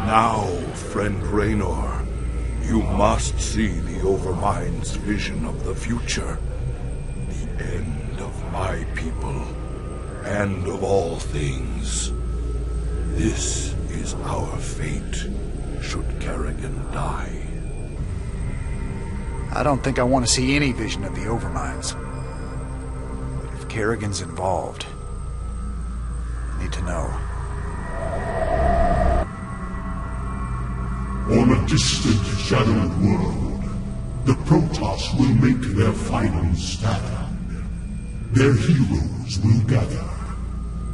Now, friend Raynor, you must see the Overmind's vision of the future. The end of my people, and of all things. This is our fate, should Kerrigan die. I don't think I want to see any vision of the Overminds. But if Kerrigan's involved, I need to know. On a distant, shadowed world, the Protoss will make their final stand. Their heroes will gather.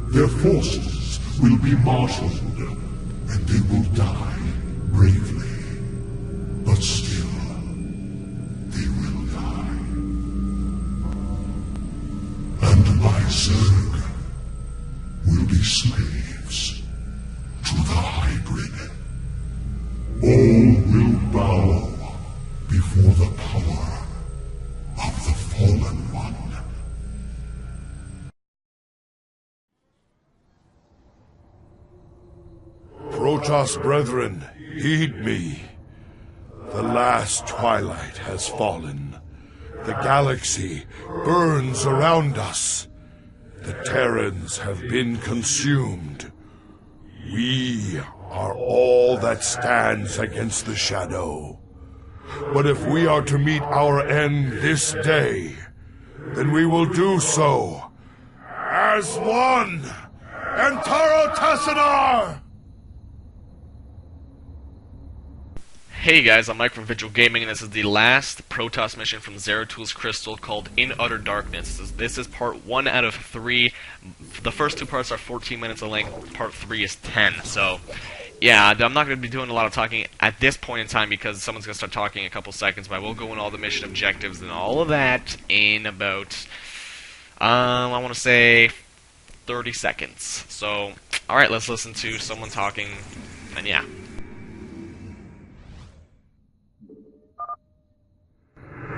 Their forces will be marshaled, and they will die bravely. But still, they will die. And my Zerg will be slaves to the hybrid. All will bow before the power of the Fallen One. Protoss brethren, heed me. The last twilight has fallen. The galaxy burns around us. The Terrans have been consumed. We are all that stands against the Shadow. But if we are to meet our end this day, then we will do so as one. Entaro Tassadar! Hey guys, I'm Mike from Vigil Gaming, and this is the last Protoss mission from Zeratul Crystal called In Utter Darkness. This is part 1 out of 3. The first 2 parts are 14 minutes in length, part 3 is 10. So, yeah, I'm not going to be doing a lot of talking at this point in time because someone's going to start talking in a couple seconds, but I will go in all the mission objectives and all of that in about, I want to say 30 seconds. So, alright, let's listen to someone talking, and yeah.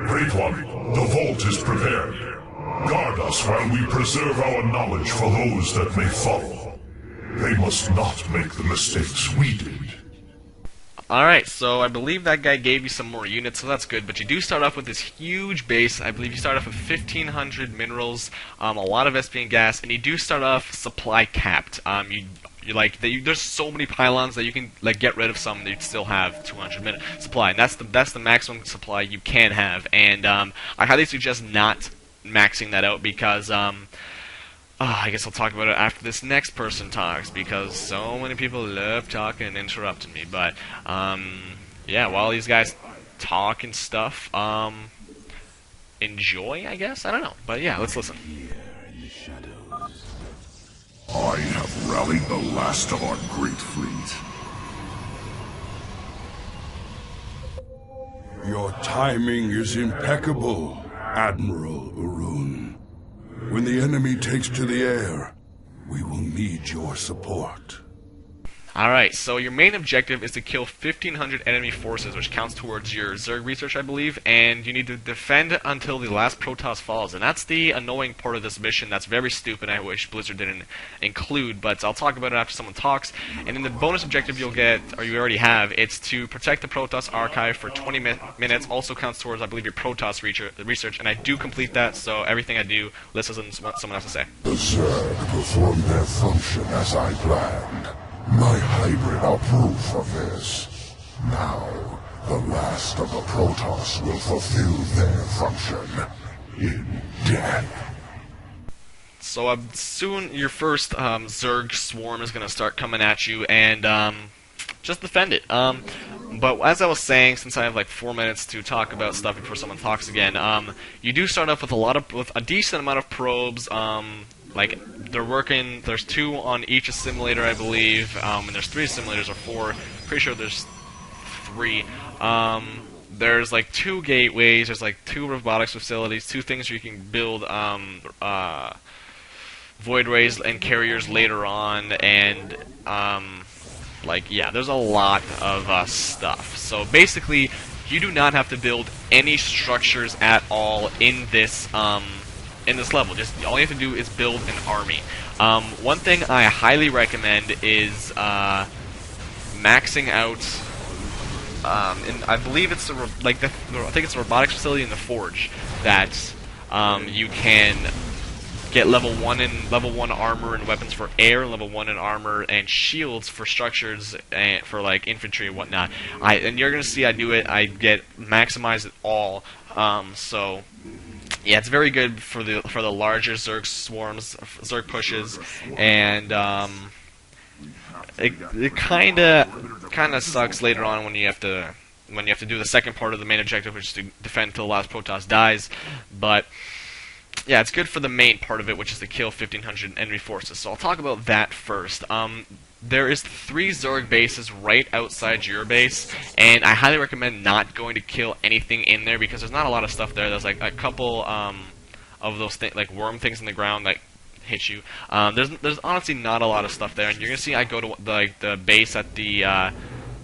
Great One, the vault is prepared. Guard us while we preserve our knowledge for those that may follow. They must not make the mistakes we did. Alright, so I believe that guy gave you some more units, so that's good, but you do start off with this huge base. I believe you start off with 1,500 minerals, a lot of SP and gas, and you do start off supply capped. There's so many pylons that you can get rid of some, and you'd still have 200 minute supply, and that's the maximum supply you can have. And I highly suggest not maxing that out because I guess I'll talk about it after this next person talks, because so many people love talking and interrupting me. But yeah, while these guys talk and stuff, enjoy, I guess. I don't know, but yeah, let's listen. I have rallied the last of our great fleet. Your timing is impeccable, Admiral Urun. When the enemy takes to the air, we will need your support. Alright, so your main objective is to kill 1,500 enemy forces, which counts towards your Zerg research, I believe, and you need to defend until the last Protoss falls. And that's the annoying part of this mission. That's very stupid. I wish Blizzard didn't include, but I'll talk about it after someone talks. And then the bonus objective you'll get, or you already have, it's to protect the Protoss archive for 20 minutes. Also counts towards, I believe, your Protoss research, and I do complete that, so everything I do, listen to what someone has to say. The Zerg performed their function as I planned. My hybrid are proof of this. Now, the last of the Protoss will fulfill their function in death. So soon your first Zerg swarm is going to start coming at you, and just defend it. But as I was saying, since I have like 4 minutes to talk about stuff before someone talks again, you do start off with a decent amount of probes. Like, they're working, there's 2 on each assimilator, I believe, and there's 3 assimilators, or 4, pretty sure there's 3. There's like 2 gateways, there's like 2 robotics facilities, 2 things where you can build void rays and carriers later on, and yeah, there's a lot of stuff. So basically, you do not have to build any structures at all in this level. Just all you have to do is build an army. One thing I highly recommend is maxing out. And I believe it's I think it's a robotics facility in the Forge that you can get level 1 armor and weapons for air, level 1 in armor and shields for structures and for like infantry and whatnot. And you're gonna see I do it. I get maximize it all. So yeah, it's very good for the larger Zerg swarms, Zerg pushes, and it kind of sucks later on when you have to do the second part of the main objective, which is to defend until the last Protoss dies. But yeah, it's good for the main part of it, which is to kill 1,500 enemy forces. So I'll talk about that first. There is 3 Zerg bases right outside your base, and I highly recommend not going to kill anything in there because there's not a lot of stuff there. There's like a couple of those like worm things in the ground that hit you. There's honestly not a lot of stuff there, and you're gonna see I go to the base at the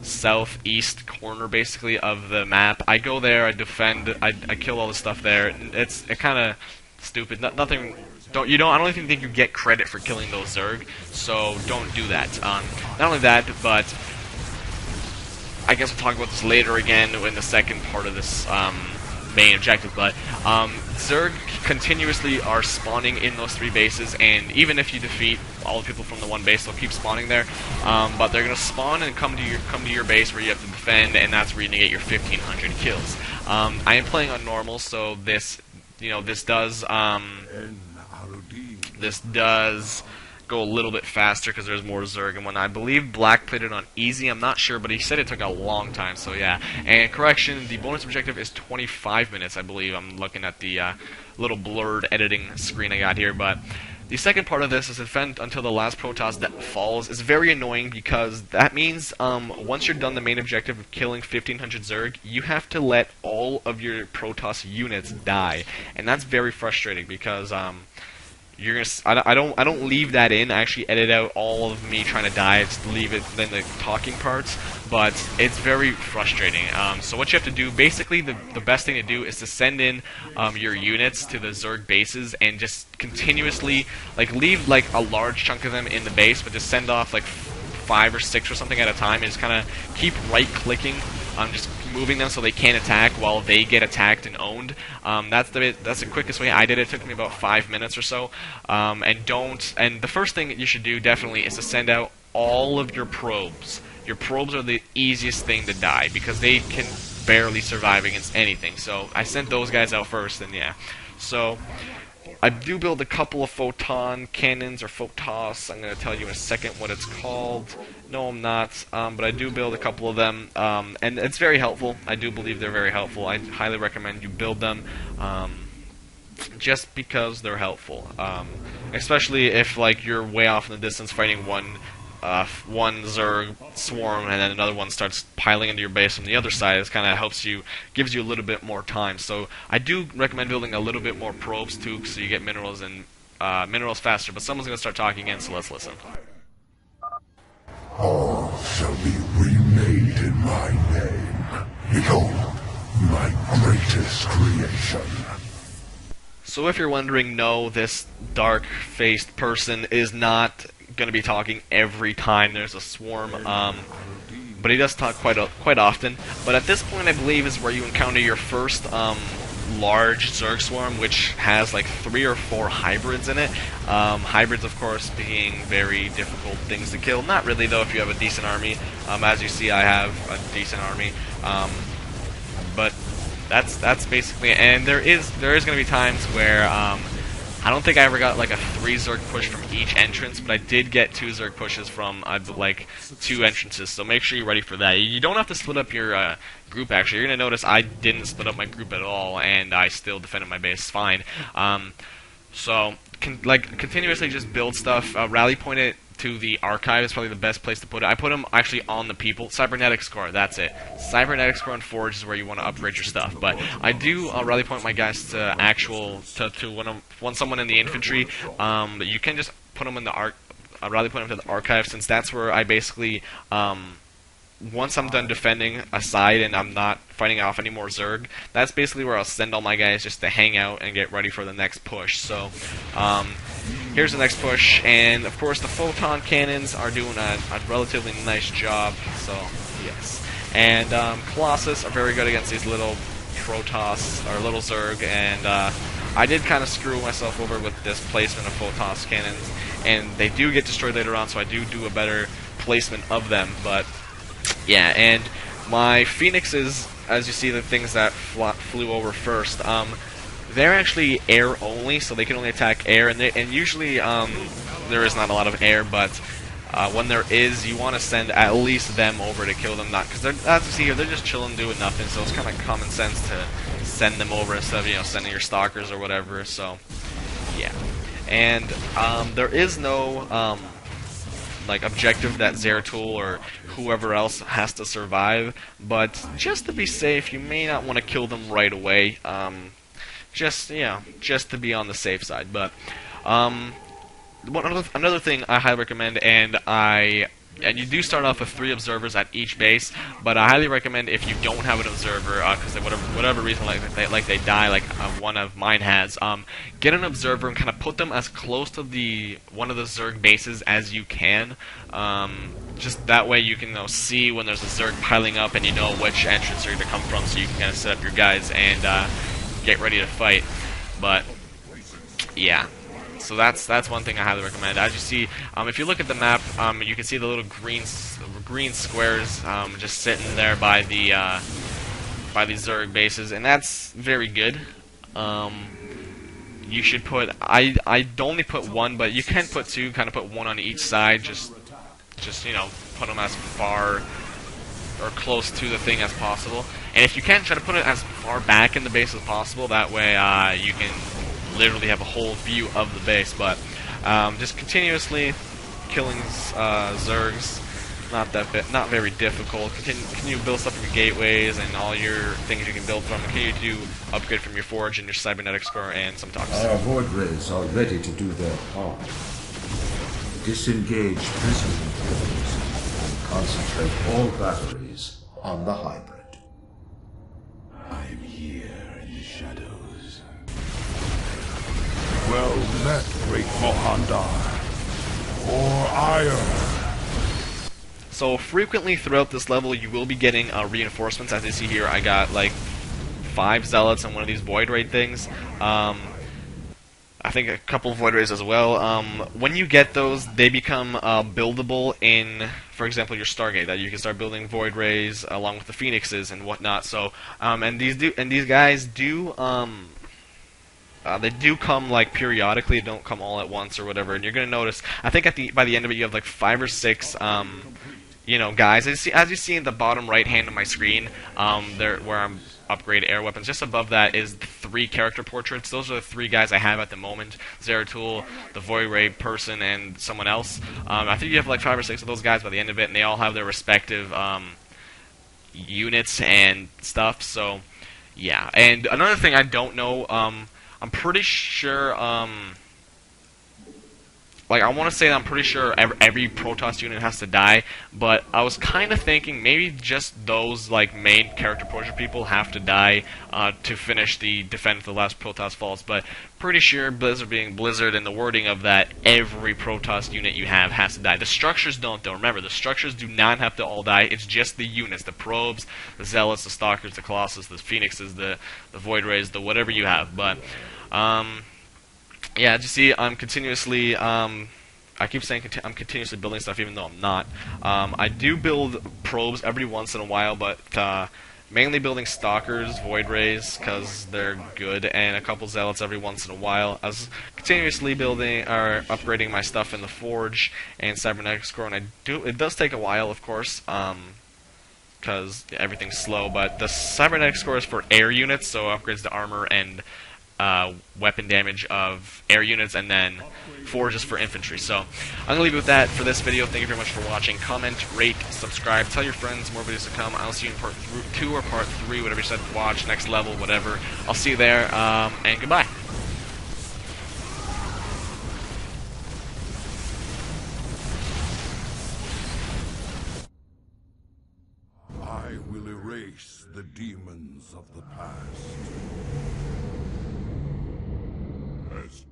southeast corner basically of the map. I go there, I defend, I kill all the stuff there. It's kind of stupid. I don't even think you get credit for killing those Zerg, so don't do that. Not only that, but I guess we'll talk about this later again in the second part of this main objective, but Zerg continuously are spawning in those 3 bases, and even if you defeat all the people from the one base, they'll keep spawning there. But they're gonna spawn and come to your base where you have to defend, and that's where you're gonna get your 1,500 kills. I am playing on normal, so this does go a little bit faster because there's more Zerg and whatnot. I believe Black played it on easy, I'm not sure, but he said it took a long time, so yeah. And correction, the bonus objective is 25 minutes, I believe. I'm looking at the little blurred editing screen I got here, but the second part of this is defend until the last Protoss that falls. Is very annoying because that means once you're done the main objective of killing 1,500 Zerg, you have to let all of your Protoss units die, and that's very frustrating because you're gonna. I don't leave that in. I actually edit out all of me trying to die. I just leave it then the talking parts. But it's very frustrating. So what you have to do, basically, the best thing to do is to send in your units to the Zerg bases and just continuously leave a large chunk of them in the base, but just send off 5 or 6 or something at a time, and just kind of keep right-clicking, just moving them so they can't attack while they get attacked and owned. That's the quickest way I did it. It took me about 5 minutes or so. And the first thing that you should do definitely is to send out all of your probes. Your probes are the easiest thing to die because they can barely survive against anything. So I sent those guys out first, and yeah. So I do build a couple of photon cannons or Protoss. I'm going to tell you in a second what it's called. No, I'm not, but I do build a couple of them, and it's very helpful. I do believe they're very helpful. I highly recommend you build them, just because they're helpful. Especially if you're way off in the distance fighting one Zerg swarm, and then another one starts piling into your base from the other side. It kind of gives you a little bit more time. So I do recommend building a little bit more probes too, so you get minerals and minerals faster. But someone's going to start talking again, so let's listen. All shall be remade in my name. Behold, my greatest creation. So if you're wondering, no, this dark-faced person is not going to be talking every time there's a swarm, but he does talk quite often. But at this point, I believe, is where you encounter your first large Zerg swarm, which has 3 or 4 hybrids in it. Hybrids, of course, being very difficult things to kill. Not really, though, if you have a decent army. As you see, I have a decent army. But that's basically it. And there is going to be times where I don't think I ever got a 3 Zerg push from each entrance, but I did get 2 Zerg pushes from 2 entrances, so make sure you're ready for that. You don't have to split up your group, actually. You're going to notice I didn't split up my group at all, and I still defended my base fine. So, continuously just build stuff. Rally point it to the archive is probably the best place to put it. I put them actually on the people. Cybernetics core, that's it. Cybernetics core and Forge is where you want to upgrade your stuff. But I do rally point my guys to when someone in the infantry. You can just put them in the rally point them to the archive, since that's where I basically once I'm done defending a side and I'm not fighting off any more Zerg, that's basically where I'll send all my guys just to hang out and get ready for the next push. So, here's the next push, and of course the photon cannons are doing a relatively nice job, so yes. And Colossus are very good against these little Protoss, or little Zerg, and I did kind of screw myself over with this placement of Protoss cannons, and they do get destroyed later on, so I do a better placement of them, but yeah. And my Phoenixes, as you see, the things that flew over first, they're actually air only, so they can only attack air, and usually there is not a lot of air, but when there is, you want to send at least them over to kill them, not because as you see here, they're just chilling doing nothing, so it's kind of common sense to send them over instead of, you know, sending your stalkers or whatever. So yeah. And there is no like objective that Zeratul or whoever else has to survive, but just to be safe, you may not want to kill them right away. Just to be on the safe side. But another thing I highly recommend, and you do start off with 3 observers at each base, but I highly recommend, if you don't have an observer, because whatever reason, they die, like one of mine has, get an observer and kind of put them as close to one of the Zerg bases as you can. Just that way you can see when there's a Zerg piling up, and you know which entrance you're going to come from, so you can kind of set up your guys and get ready to fight. But yeah. So that's one thing I highly recommend. As you see, if you look at the map, you can see the little green squares just sitting there by the Zerg bases, and that's very good. You should put I only put 1, but you can put 2. Kind of put 1 on each side. Just put them as far or close to the thing as possible. And if you can, try to put it as far back in the base as possible. That way, you can literally have a whole view of the base. But just continuously killing Zergs, not very difficult. Continue to build stuff from your gateways and all your things you can build from. Continue to upgrade from your forge and your cybernetics core and some toxins. Our void rays are ready to do their part. Disengage prison portals and concentrate all batteries on the hybrid. I'm here in the shadows. Well met, great Mohandar. For ire. So frequently throughout this level, you will be getting reinforcements. As you see here, I got like 5 zealots on one of these void raid things. I think a couple of void rays as well. When you get those, they become buildable in, for example, your Stargate. That you can start building void rays along with the Phoenixes and whatnot. So, and these guys do. They do come like periodically. They don't come all at once or whatever. And you're gonna notice. I think by the end of it, you have like 5 or 6. Guys. As you see in the bottom right hand of my screen, there where I'm upgrade air weapons. Just above that is the 3 character portraits. Those are the 3 guys I have at the moment: Zeratul, the Void Ray person, and someone else. I think you have like 5 or 6 of those guys by the end of it, and they all have their respective units and stuff. So yeah. And another thing I don't know, I'm pretty sure. I want to say that I'm pretty sure every Protoss unit has to die, but I was kind of thinking maybe just those main character portrait people have to die to finish the defend of the last Protoss falls. But pretty sure, Blizzard being Blizzard, and the wording of that, every Protoss unit you have has to die. The structures don't, though. Remember, the structures do not have to all die. It's just the units: the probes, the zealots, the stalkers, the colossus, the phoenixes, the void rays, the whatever you have. But yeah, as you see, I'm continuously, I keep saying I'm continuously building stuff, even though I'm not. I do build probes every once in a while, but mainly building stalkers, void rays, because they're good, and a couple zealots every once in a while. I was continuously building or upgrading my stuff in the forge and cybernetics core, and it does take a while, of course, because everything's slow. But the cybernetics core is for air units, so it upgrades the armor and weapon damage of air units, and then forge is for infantry. So I'm going to leave it with that for this video. Thank you very much for watching. Comment, rate, subscribe, tell your friends, more videos to come. I'll see you in part 2 or part 3, whatever you said, watch, next level, whatever. I'll see you there, and goodbye. the demons of the past. As